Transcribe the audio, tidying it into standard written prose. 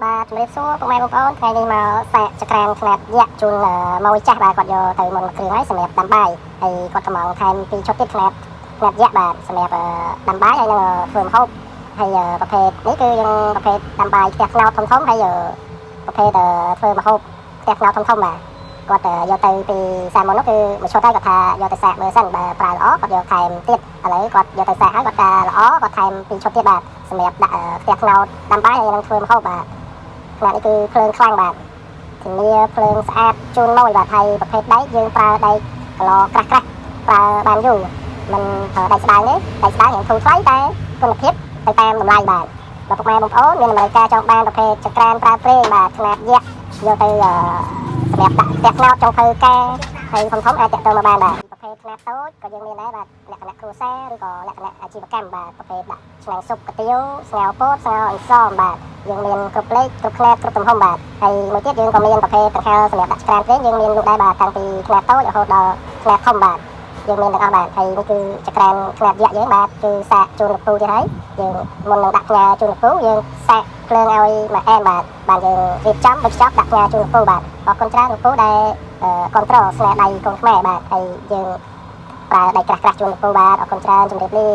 បាទជំរាបសួរពុកម៉ែបងប្អូនថ្ងៃនេះមកសាកចក្រានខ្នាតយក្សជូនម៉ួយចាស់បាទគាត់យកទៅមុនគ្រឿងហើយសម្រាប់ដាំបាយហើយគាត់កំងថែមពីរឈុតទៀតខ្នាតយក្សបាទសម្រាប់ដាំបាយហើយនឹងធ្វើម្ហូបហើយប្រភេទនេះគឺយើងប្រភេទដាំបាយផ្ទះខ្នោតធំហើយប្រភេទធ្វើម្ហូបផ្ទះខ្នោតធំបាទគាត់យកទៅពីសាមុននោះគឺមួយឈុតហើយគាត់ថាយកទៅសាកមើលសិនបើប្រើល្អគាត់យកថែមទៀតឥឡូវគាត់យកទៅសាកហើយគាត់ថាល្អគាត់ថែមពីរឈុតទៀតបាទសម្រាប់ដាក់ផ្ទះខ្នោតដាំបាយហើយនឹងធ្វើម្ហូបបាទខ្នាតនេះគឺភ្លើងខ្លាំងបាទធានាភ្លើងស្អាតជូនម៉ួយបាទហើយប្រភេទដែកយើងប្រើដែកកឡក្រាស់ប្រើបានយូរមិនប្រើដែកស្ដើងទេដែកស្ដើងយ៉ាងធូរថ្លៃតែគុណភាពទៅតាមតម្លៃបាទបើពុកម៉ែបងប្អូនមានតម្រូវការចង់បានប្រភេទចក្រានប្រើប្រេងបាទខ្នាតយក្សយកទៅសម្រាប់ដាក់ផ្ទះខ្នោតចុងភៅកែហើយធំអាចតាក់ទងមកបានបាទប្រភេទខ្នាតតូចក៏យើងមានដែរបាទលក្ខណៈគ្រួសារឬក៏លក្ខណៈអាជីវកម្មបាទប្រភេទដាក់ឆ្នាំងស៊ុបកាទៀវស្ងោរពោតស្ងោរអន្សមបាទយើងមានគ្រប់លេខគ្រប់ខ្នាតគ្រប់ទំហំបាទហើយមួយទៀតយើងក៏មានប្រភេទដង្ហើសម្រាប់ដាក់ឆ្ក្រានប្រេងយើងមានលក់ដែរបាទតាំងពីខ្នាតតូចរហូតដល់ខ្នាតធំបាទយើងមានទាំងអស់បាទហើយនេះគឺចក្រានខ្នាតយក្សយើងបាទគឺសាកជូនលោកពូទៀតហើយយើងមុននឹងដាក់ផ្ញើជូនលោកពូយើងសាកភ្លើងឲ្យមួយអែមបាទយើងរៀបចំបញ្ចប់ដាក់ផ្ញើជូនលោកពូបាទអរគុណច្រើនលោកពូដែលគ្រប់គ្រងស្នាដៃកូនខ្មែរបាទហើយយើងប្រើដៃក្រាស់ជូនលោកពូបាទអរគុណច្រើនជម្រាបលា